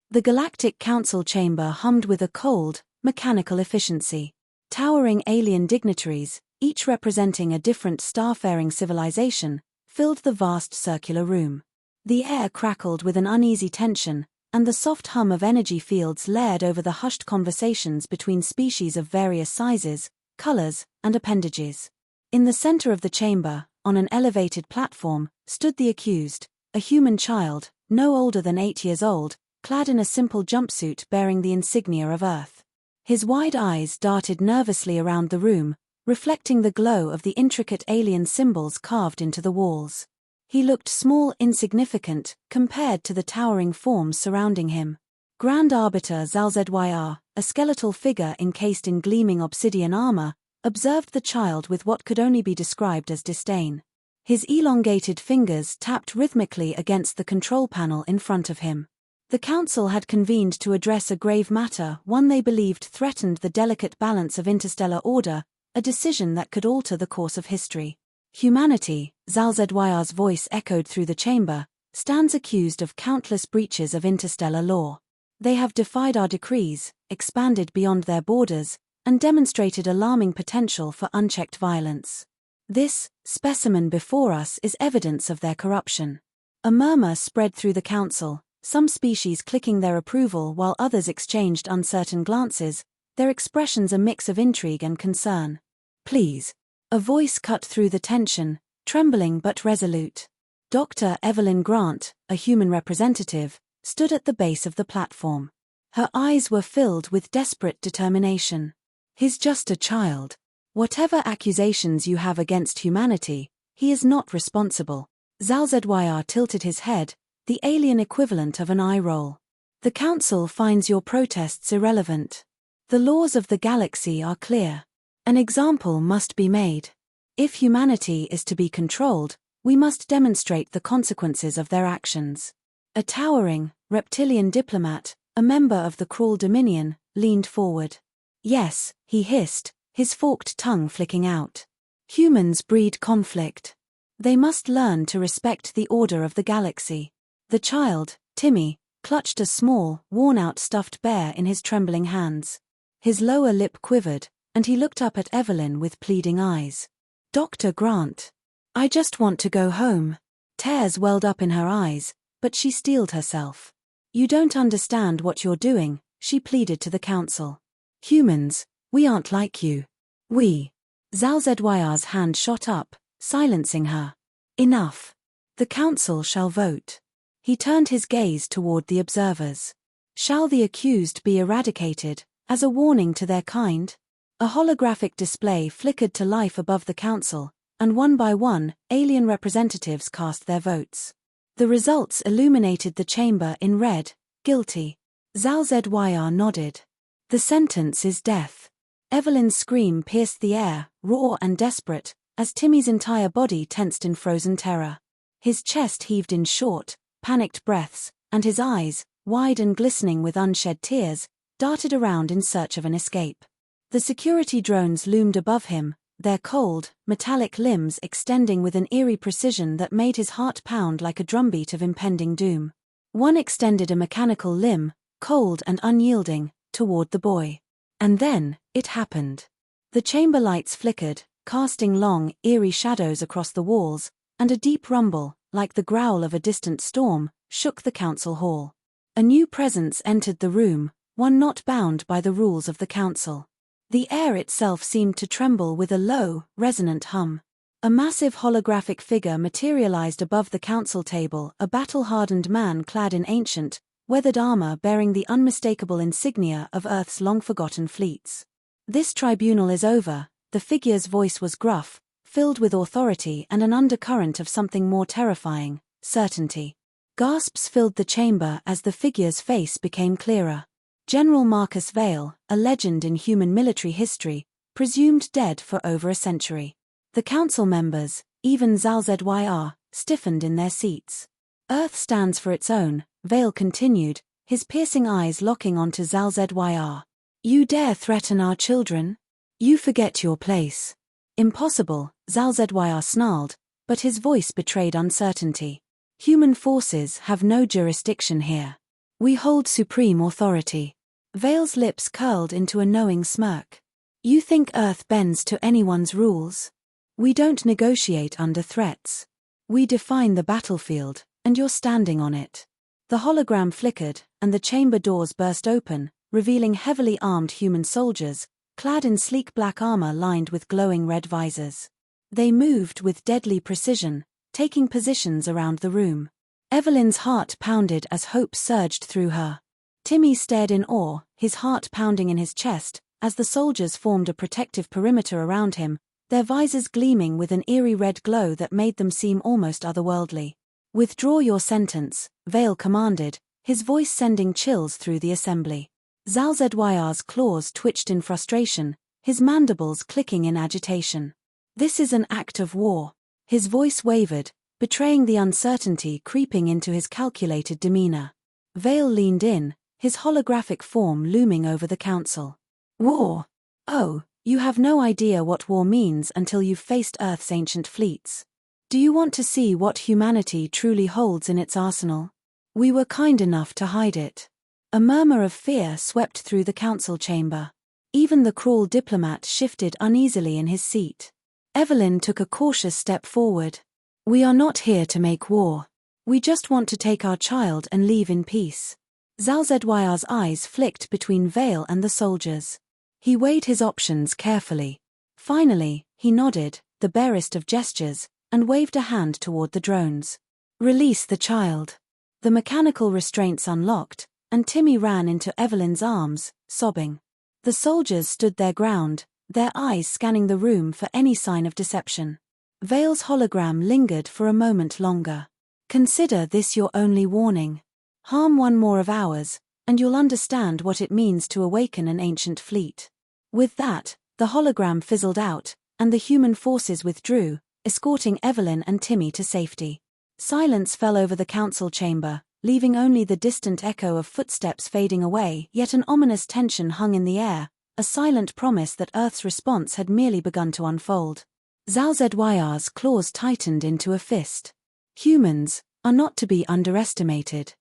The Galactic Council chamber hummed with a cold, mechanical efficiency. Towering alien dignitaries, each representing a different starfaring civilization, filled the vast circular room. The air crackled with an uneasy tension, and the soft hum of energy fields layered over the hushed conversations between species of various sizes, colors, and appendages. In the center of the chamber, on an elevated platform, stood the accused, a human child, no older than 8 years old, clad in a simple jumpsuit bearing the insignia of Earth. His wide eyes darted nervously around the room, reflecting the glow of the intricate alien symbols carved into the walls. He looked small, insignificant, compared to the towering forms surrounding him. Grand Arbiter ZalZYR, a skeletal figure encased in gleaming obsidian armor, observed the child with what could only be described as disdain. His elongated fingers tapped rhythmically against the control panel in front of him. The council had convened to address a grave matter, one they believed threatened the delicate balance of interstellar order, a decision that could alter the course of history. Humanity, ZalZYR's voice echoed through the chamber, stands accused of countless breaches of interstellar law. They have defied our decrees, expanded beyond their borders, and demonstrated alarming potential for unchecked violence. This specimen before us is evidence of their corruption. A murmur spread through the council, some species clicking their approval while others exchanged uncertain glances, their expressions a mix of intrigue and concern. Please. A voice cut through the tension, trembling but resolute. Dr. Evelyn Grant, a human representative, stood at the base of the platform. Her eyes were filled with desperate determination. He's just a child. Whatever accusations you have against humanity, he is not responsible. ZalZYR tilted his head, the alien equivalent of an eye roll. The council finds your protests irrelevant. The laws of the galaxy are clear. An example must be made. If humanity is to be controlled, we must demonstrate the consequences of their actions. A towering, reptilian diplomat, a member of the Crawl Dominion, leaned forward. Yes, he hissed, his forked tongue flicking out. Humans breed conflict. They must learn to respect the order of the galaxy. The child, Timmy, clutched a small, worn-out stuffed bear in his trembling hands. His lower lip quivered, and he looked up at Evelyn with pleading eyes. Dr. Grant. I just want to go home. Tears welled up in her eyes, but she steeled herself. You don't understand what you're doing, she pleaded to the council. Humans, we aren't like you. We. ZalZYR's hand shot up, silencing her. Enough. The council shall vote. He turned his gaze toward the observers. Shall the accused be eradicated, as a warning to their kind? A holographic display flickered to life above the council, and one by one, alien representatives cast their votes. The results illuminated the chamber in red, guilty. ZalZYR nodded. The sentence is death. Evelyn's scream pierced the air, raw and desperate, as Timmy's entire body tensed in frozen terror. His chest heaved in short, panicked breaths, and his eyes, wide and glistening with unshed tears, darted around in search of an escape. The security drones loomed above him, their cold, metallic limbs extending with an eerie precision that made his heart pound like a drumbeat of impending doom. One extended a mechanical limb, cold and unyielding, toward the boy. And then, it happened. The chamber lights flickered, casting long, eerie shadows across the walls, and a deep rumble, like the growl of a distant storm, shook the council hall. A new presence entered the room, one not bound by the rules of the council. The air itself seemed to tremble with a low, resonant hum. A massive holographic figure materialized above the council table, a battle-hardened man clad in ancient, weathered armor bearing the unmistakable insignia of Earth's long-forgotten fleets. This tribunal is over, the figure's voice was gruff, filled with authority and an undercurrent of something more terrifying, certainty. Gasps filled the chamber as the figure's face became clearer. General Marcus Vale, a legend in human military history, presumed dead for over a century. The council members, even ZalZYR, stiffened in their seats. Earth stands for its own, Vale continued, his piercing eyes locking onto ZalZYR. You dare threaten our children? You forget your place. Impossible, ZalZYR snarled, but his voice betrayed uncertainty. Human forces have no jurisdiction here. We hold supreme authority. Vale's lips curled into a knowing smirk. You think Earth bends to anyone's rules? We don't negotiate under threats. We define the battlefield, and you're standing on it. The hologram flickered, and the chamber doors burst open, revealing heavily armed human soldiers, clad in sleek black armor lined with glowing red visors. They moved with deadly precision, taking positions around the room. Evelyn's heart pounded as hope surged through her. Timmy stared in awe, his heart pounding in his chest, as the soldiers formed a protective perimeter around him, their visors gleaming with an eerie red glow that made them seem almost otherworldly. Withdraw your sentence, Vale commanded, his voice sending chills through the assembly. Zalzedwyar's claws twitched in frustration, his mandibles clicking in agitation. This is an act of war. His voice wavered, betraying the uncertainty creeping into his calculated demeanor. Vale leaned in, his holographic form looming over the council. War? Oh, you have no idea what war means until you've faced Earth's ancient fleets. Do you want to see what humanity truly holds in its arsenal? We were kind enough to hide it. A murmur of fear swept through the council chamber. Even the cruel diplomat shifted uneasily in his seat. Evelyn took a cautious step forward. We are not here to make war. We just want to take our child and leave in peace. Zalzedwyar's eyes flicked between Vale and the soldiers. He weighed his options carefully. Finally, he nodded, the barest of gestures, and waved a hand toward the drones. Release the child. The mechanical restraints unlocked, and Timmy ran into Evelyn's arms, sobbing. The soldiers stood their ground, their eyes scanning the room for any sign of deception. Vale's hologram lingered for a moment longer. Consider this your only warning. Harm one more of ours, and you'll understand what it means to awaken an ancient fleet. With that, the hologram fizzled out, and the human forces withdrew, escorting Evelyn and Timmy to safety. Silence fell over the council chamber, leaving only the distant echo of footsteps fading away, yet an ominous tension hung in the air, a silent promise that Earth's response had merely begun to unfold. Zalzedwyar's claws tightened into a fist. Humans are not to be underestimated.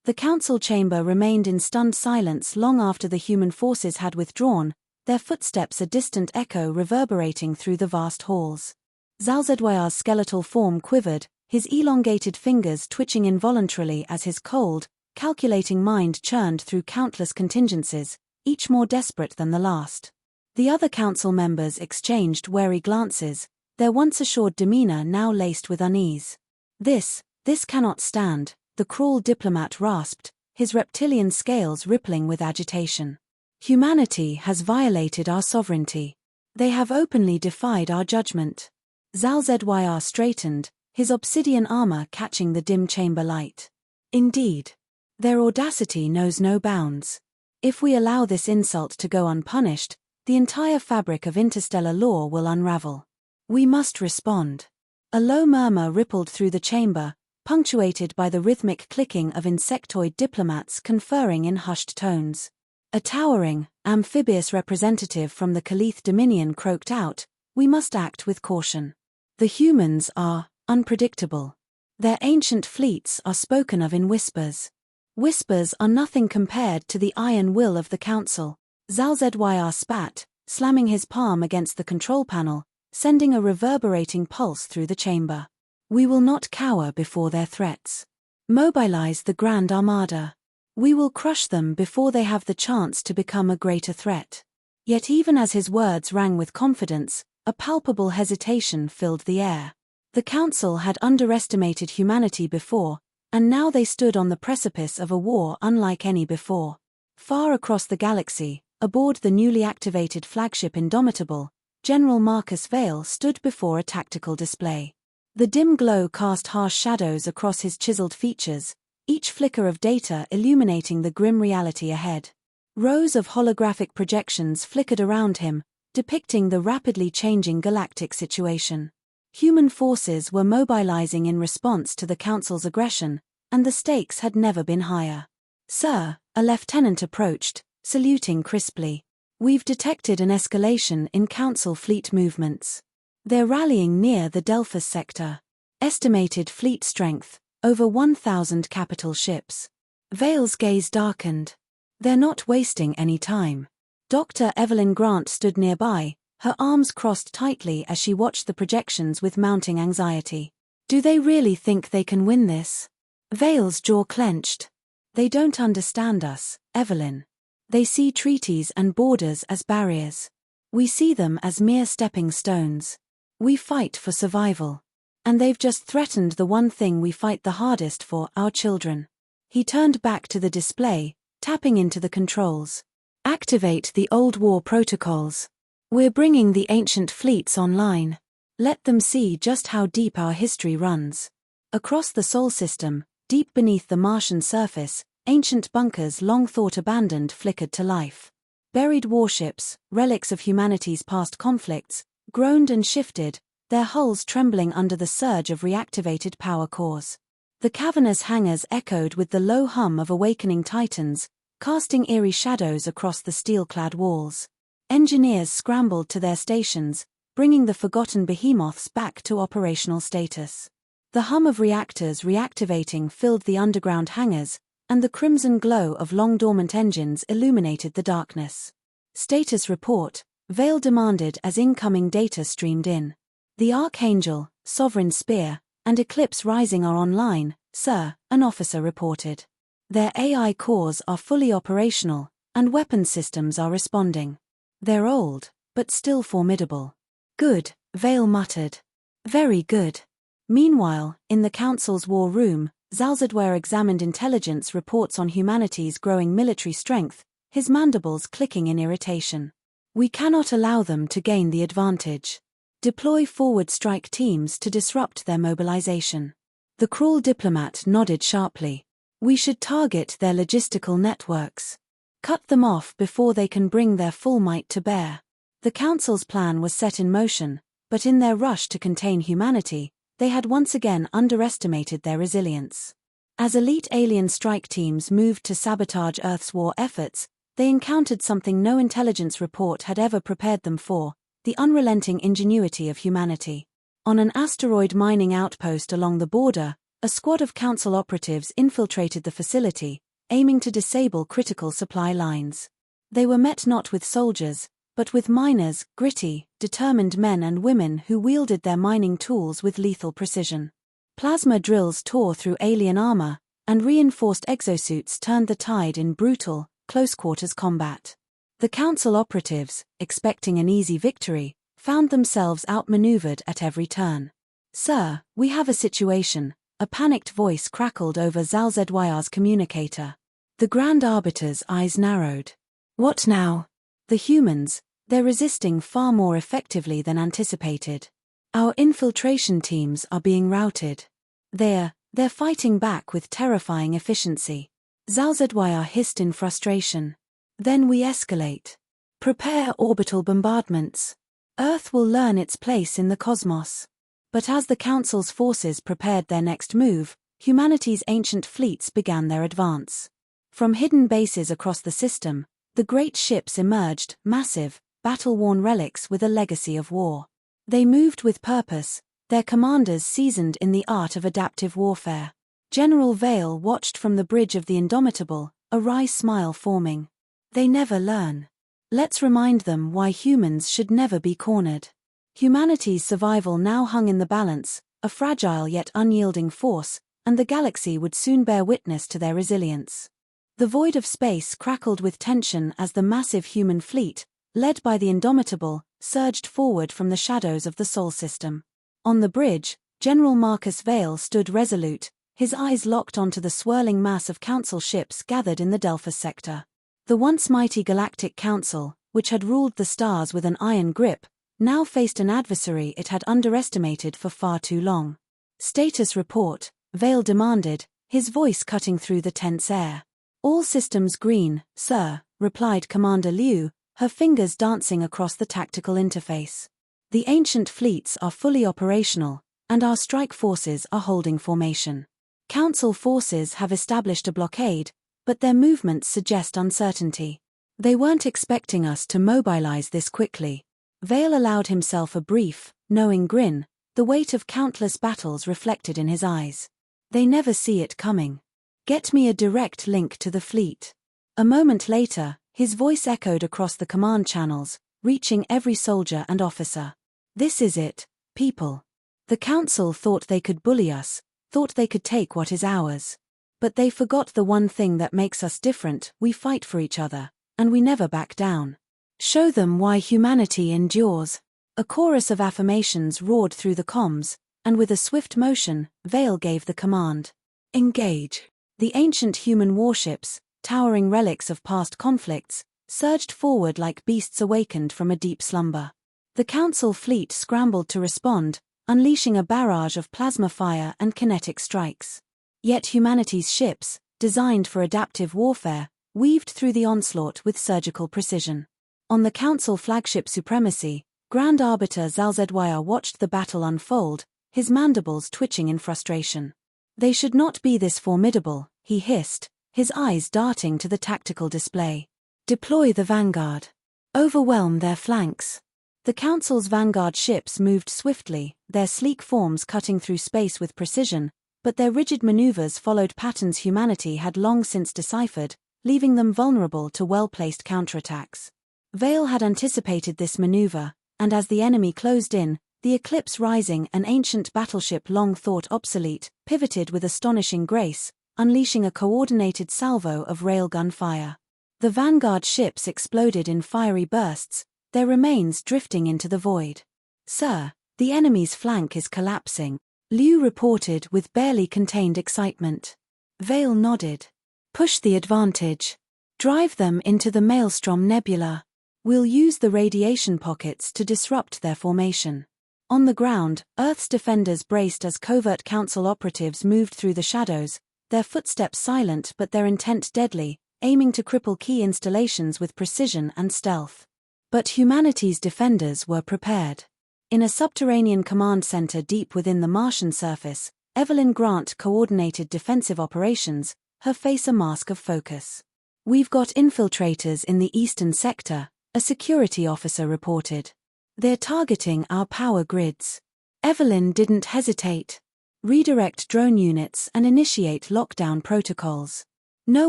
The council chamber remained in stunned silence long after the human forces had withdrawn, their footsteps a distant echo reverberating through the vast halls. Zalzedwyar's skeletal form quivered, his elongated fingers twitching involuntarily as his cold, calculating mind churned through countless contingencies, each more desperate than the last. The other council members exchanged wary glances, their once assured demeanor now laced with unease. This cannot stand, the cruel diplomat rasped, his reptilian scales rippling with agitation. Humanity has violated our sovereignty. They have openly defied our judgment. Zalzedwyar straightened, his obsidian armor catching the dim chamber light. Indeed. Their audacity knows no bounds. If we allow this insult to go unpunished, the entire fabric of interstellar law will unravel. We must respond. A low murmur rippled through the chamber, punctuated by the rhythmic clicking of insectoid diplomats conferring in hushed tones. A towering, amphibious representative from the Kaleeth Dominion croaked out, "We must act with caution. The humans are unpredictable. Their ancient fleets are spoken of in whispers. Whispers are nothing compared to the iron will of the council." Zalzedwyar spat, slamming his palm against the control panel, sending a reverberating pulse through the chamber. We will not cower before their threats. Mobilize the Grand Armada. We will crush them before they have the chance to become a greater threat. Yet even as his words rang with confidence, a palpable hesitation filled the air. The council had underestimated humanity before, and now they stood on the precipice of a war unlike any before. Far across the galaxy, aboard the newly activated flagship Indomitable, General Marcus Vale stood before a tactical display. The dim glow cast harsh shadows across his chiseled features, each flicker of data illuminating the grim reality ahead. Rows of holographic projections flickered around him, depicting the rapidly changing galactic situation. Human forces were mobilizing in response to the Council's aggression, and the stakes had never been higher. "Sir," a lieutenant approached, saluting crisply. "We've detected an escalation in Council fleet movements. They're rallying near the Delphus sector. Estimated fleet strength, over 1,000 capital ships." Vale's gaze darkened. They're not wasting any time. Dr. Evelyn Grant stood nearby, her arms crossed tightly as she watched the projections with mounting anxiety. Do they really think they can win this? Vale's jaw clenched. They don't understand us, Evelyn. They see treaties and borders as barriers. We see them as mere stepping stones. We fight for survival. And they've just threatened the one thing we fight the hardest for, our children. He turned back to the display, tapping into the controls. Activate the old war protocols. We're bringing the ancient fleets online. Let them see just how deep our history runs. Across the Sol system, deep beneath the Martian surface, ancient bunkers long thought abandoned flickered to life. Buried warships, relics of humanity's past conflicts, groaned and shifted, their hulls trembling under the surge of reactivated power cores. The cavernous hangars echoed with the low hum of awakening titans, casting eerie shadows across the steel-clad walls. Engineers scrambled to their stations, bringing the forgotten behemoths back to operational status. The hum of reactors reactivating filled the underground hangars, and the crimson glow of long-dormant engines illuminated the darkness. Status report, Vale demanded as incoming data streamed in. The Archangel, Sovereign Spear, and Eclipse Rising are online, sir, an officer reported. Their AI cores are fully operational, and weapon systems are responding. They're old, but still formidable. Good, Vale muttered. Very good. Meanwhile, in the Council's war room, Zalzadware examined intelligence reports on humanity's growing military strength, his mandibles clicking in irritation. We cannot allow them to gain the advantage. Deploy forward strike teams to disrupt their mobilization. The cruel diplomat nodded sharply. We should target their logistical networks. Cut them off before they can bring their full might to bear. The Council's plan was set in motion, but in their rush to contain humanity, they had once again underestimated their resilience. As elite alien strike teams moved to sabotage Earth's war efforts, they encountered something no intelligence report had ever prepared them for: the unrelenting ingenuity of humanity. On an asteroid mining outpost along the border, a squad of Council operatives infiltrated the facility, aiming to disable critical supply lines. They were met not with soldiers, but with miners, gritty, determined men and women who wielded their mining tools with lethal precision. Plasma drills tore through alien armor, and reinforced exosuits turned the tide in brutal, close-quarters combat. The Council operatives, expecting an easy victory, found themselves outmaneuvered at every turn. Sir, we have a situation, a panicked voice crackled over Zalzadwyar's communicator. The Grand Arbiter's eyes narrowed. What now? The humans, they're resisting far more effectively than anticipated. Our infiltration teams are being routed. They're fighting back with terrifying efficiency. Zalzadwyar hissed in frustration. Then we escalate. Prepare orbital bombardments. Earth will learn its place in the cosmos. But as the Council's forces prepared their next move, humanity's ancient fleets began their advance. From hidden bases across the system, the great ships emerged, massive, battle-worn relics with a legacy of war. They moved with purpose, their commanders seasoned in the art of adaptive warfare. General Vale watched from the bridge of the Indomitable, a wry smile forming. They never learn. Let's remind them why humans should never be cornered. Humanity's survival now hung in the balance, a fragile yet unyielding force, and the galaxy would soon bear witness to their resilience. The void of space crackled with tension as the massive human fleet, led by the Indomitable, surged forward from the shadows of the Sol system. On the bridge, General Marcus Vale stood resolute, his eyes locked onto the swirling mass of Council ships gathered in the Delphus sector. The once mighty Galactic Council, which had ruled the stars with an iron grip, now faced an adversary it had underestimated for far too long. Status report, Vale demanded, his voice cutting through the tense air. All systems green, sir, replied Commander Liu, her fingers dancing across the tactical interface. The ancient fleets are fully operational, and our strike forces are holding formation. Council forces have established a blockade, but their movements suggest uncertainty. They weren't expecting us to mobilize this quickly. Vale allowed himself a brief, knowing grin, the weight of countless battles reflected in his eyes. They never see it coming. Get me a direct link to the fleet. A moment later, his voice echoed across the command channels, reaching every soldier and officer. This is it, people. The Council thought they could bully us, thought they could take what is ours. But they forgot the one thing that makes us different: we fight for each other, and we never back down. Show them why humanity endures. A chorus of affirmations roared through the comms, and with a swift motion, Vale gave the command. Engage. The ancient human warships, towering relics of past conflicts, surged forward like beasts awakened from a deep slumber. The Council fleet scrambled to respond, unleashing a barrage of plasma fire and kinetic strikes. Yet humanity's ships, designed for adaptive warfare, weaved through the onslaught with surgical precision. On the Council flagship Supremacy, Grand Arbiter ZalZYR watched the battle unfold, his mandibles twitching in frustration. They should not be this formidable, he hissed, his eyes darting to the tactical display. Deploy the Vanguard. Overwhelm their flanks. The Council's Vanguard ships moved swiftly, their sleek forms cutting through space with precision, but their rigid maneuvers followed patterns humanity had long since deciphered, leaving them vulnerable to well-placed counterattacks. Vale had anticipated this maneuver, and as the enemy closed in, the Eclipse Rising, an ancient battleship long thought obsolete, pivoted with astonishing grace, unleashing a coordinated salvo of railgun fire. The Vanguard ships exploded in fiery bursts, their remains drifting into the void. "Sir, the enemy's flank is collapsing," Liu reported with barely contained excitement. Vale nodded. "Push the advantage. Drive them into the Maelstrom Nebula. We'll use the radiation pockets to disrupt their formation." On the ground, Earth's defenders braced as covert Council operatives moved through the shadows, their footsteps silent but their intent deadly, aiming to cripple key installations with precision and stealth. But humanity's defenders were prepared. In a subterranean command center deep within the Martian surface, Evelyn Grant coordinated defensive operations, her face a mask of focus. "We've got infiltrators in the eastern sector," a security officer reported. "They're targeting our power grids." Evelyn didn't hesitate. "Redirect drone units and initiate lockdown protocols. No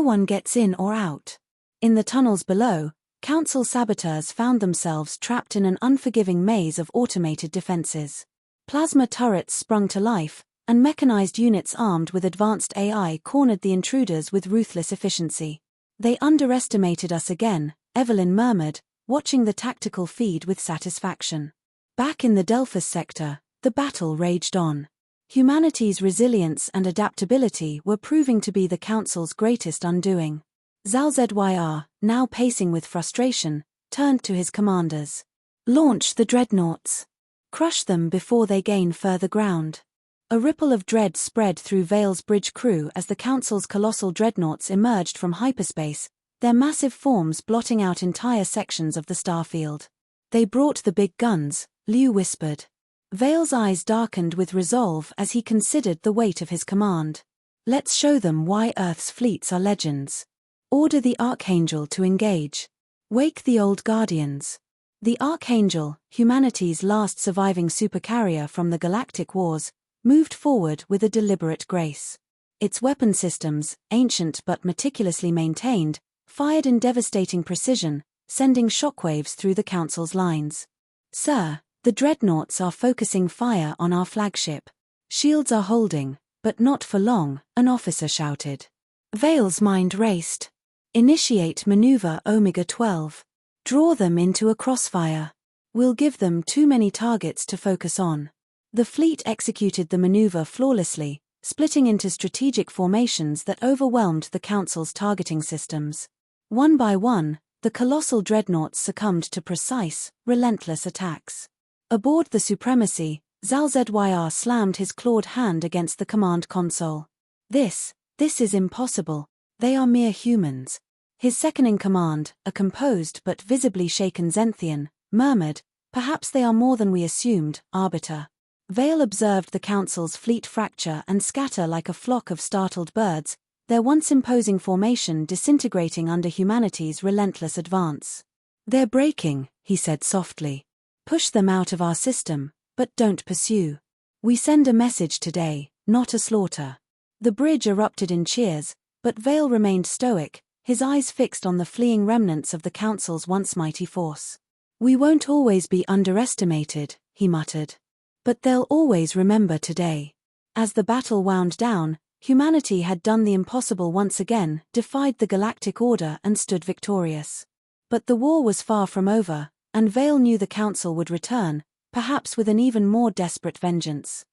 one gets in or out." In the tunnels below, Council saboteurs found themselves trapped in an unforgiving maze of automated defenses. Plasma turrets sprung to life, and mechanized units armed with advanced AI cornered the intruders with ruthless efficiency. "They underestimated us again," Evelyn murmured, watching the tactical feed with satisfaction. Back in the Delphus sector, the battle raged on. Humanity's resilience and adaptability were proving to be the Council's greatest undoing. ZalZYR, now pacing with frustration, turned to his commanders. "Launch the dreadnoughts. Crush them before they gain further ground." A ripple of dread spread through Vale's bridge crew as the Council's colossal dreadnoughts emerged from hyperspace, their massive forms blotting out entire sections of the starfield. "They brought the big guns," Liu whispered. Vale's eyes darkened with resolve as he considered the weight of his command. "Let's show them why Earth's fleets are legends. Order the Archangel to engage. Wake the old Guardians." The Archangel, humanity's last surviving supercarrier from the Galactic Wars, moved forward with a deliberate grace. Its weapon systems, ancient but meticulously maintained, fired in devastating precision, sending shockwaves through the Council's lines. "Sir, the dreadnoughts are focusing fire on our flagship. Shields are holding, but not for long," an officer shouted. Vale's mind raced. "Initiate maneuver Omega-12. Draw them into a crossfire. We'll give them too many targets to focus on." The fleet executed the maneuver flawlessly, splitting into strategic formations that overwhelmed the Council's targeting systems. One by one, the colossal dreadnoughts succumbed to precise, relentless attacks. Aboard the Supremacy, ZalZYR slammed his clawed hand against the command console. This is impossible. They are mere humans." His second-in-command, a composed but visibly shaken Zenthian, murmured, "Perhaps they are more than we assumed, Arbiter." Vale observed the Council's fleet fracture and scatter like a flock of startled birds, their once imposing formation disintegrating under humanity's relentless advance. "They're breaking," he said softly. "Push them out of our system, but don't pursue. We send a message today, not a slaughter." The bridge erupted in cheers, But Vale remained stoic, his eyes fixed on the fleeing remnants of the Council's once mighty force. "We won't always be underestimated," he muttered. "But they'll always remember today." As the battle wound down, humanity had done the impossible once again, defied the galactic order and stood victorious. But the war was far from over, and Vale knew the Council would return, perhaps with an even more desperate vengeance.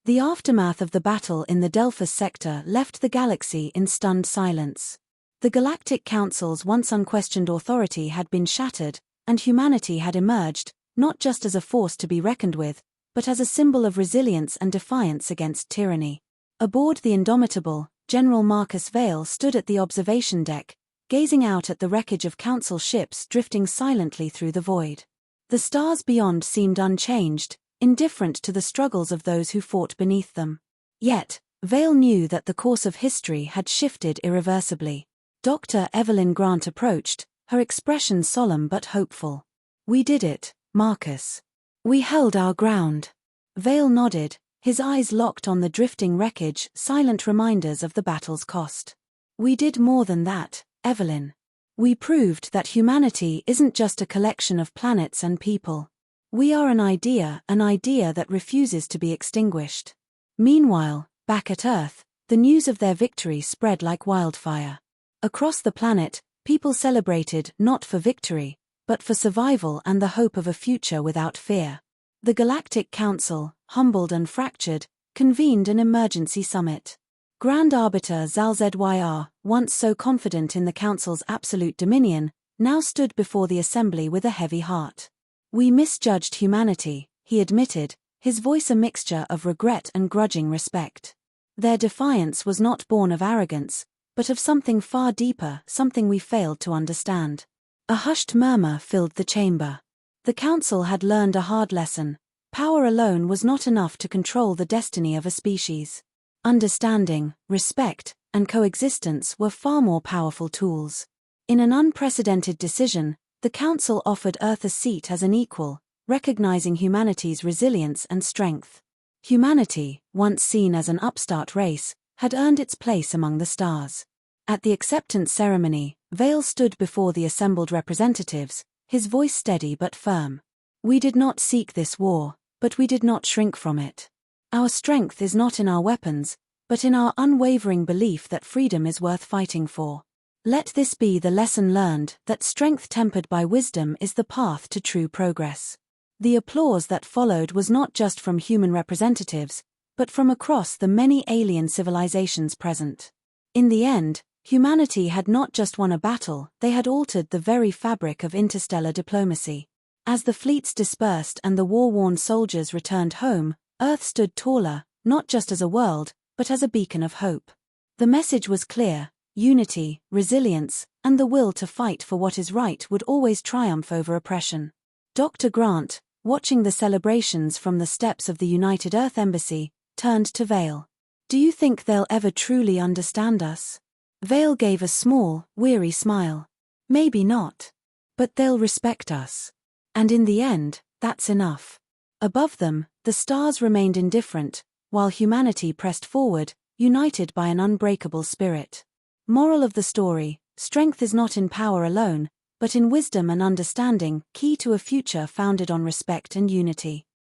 The aftermath of the battle in the Delphus sector left the galaxy in stunned silence. The Galactic Council's once unquestioned authority had been shattered, and humanity had emerged, not just as a force to be reckoned with, but as a symbol of resilience and defiance against tyranny. Aboard the indomitable, General Marcus Vale stood at the observation deck, gazing out at the wreckage of Council ships drifting silently through the void. The stars beyond seemed unchanged, indifferent to the struggles of those who fought beneath them. Yet, Vale knew that the course of history had shifted irreversibly. Dr. Evelyn Grant approached, her expression solemn but hopeful. "We did it, Marcus. We held our ground." Vale nodded, his eyes locked on the drifting wreckage, silent reminders of the battle's cost. "We did more than that, Evelyn. We proved that humanity isn't just a collection of planets and people. We are an idea that refuses to be extinguished." Meanwhile, back at Earth, the news of their victory spread like wildfire. Across the planet, people celebrated not for victory, but for survival and the hope of a future without fear. The Galactic Council, humbled and fractured, convened an emergency summit. Grand Arbiter Zal-Zyr, once so confident in the Council's absolute dominion, now stood before the assembly with a heavy heart. "We misjudged humanity," he admitted, his voice a mixture of regret and grudging respect. "Their defiance was not born of arrogance, but of something far deeper, something we failed to understand." A hushed murmur filled the chamber. The Council had learned a hard lesson. Power alone was not enough to control the destiny of a species. Understanding, respect, and coexistence were far more powerful tools. In an unprecedented decision, the Council offered Earth a seat as an equal, recognizing humanity's resilience and strength. Humanity, once seen as an upstart race, had earned its place among the stars. At the acceptance ceremony, Vale stood before the assembled representatives, his voice steady but firm. "We did not seek this war, but we did not shrink from it. Our strength is not in our weapons, but in our unwavering belief that freedom is worth fighting for. Let this be the lesson learned, that strength tempered by wisdom is the path to true progress." The applause that followed was not just from human representatives, but from across the many alien civilizations present. In the end, humanity had not just won a battle, they had altered the very fabric of interstellar diplomacy. As the fleets dispersed and the war-worn soldiers returned home, Earth stood taller, not just as a world, but as a beacon of hope. The message was clear: unity, resilience, and the will to fight for what is right would always triumph over oppression. Dr. Grant, watching the celebrations from the steps of the United Earth Embassy, turned to Vale. "Do you think they'll ever truly understand us?" Vale gave a small, weary smile. "Maybe not. But they'll respect us. And in the end, that's enough." Above them, the stars remained indifferent, while humanity pressed forward, united by an unbreakable spirit. Moral of the story: strength is not in power alone, but in wisdom and understanding, key to a future founded on respect and unity.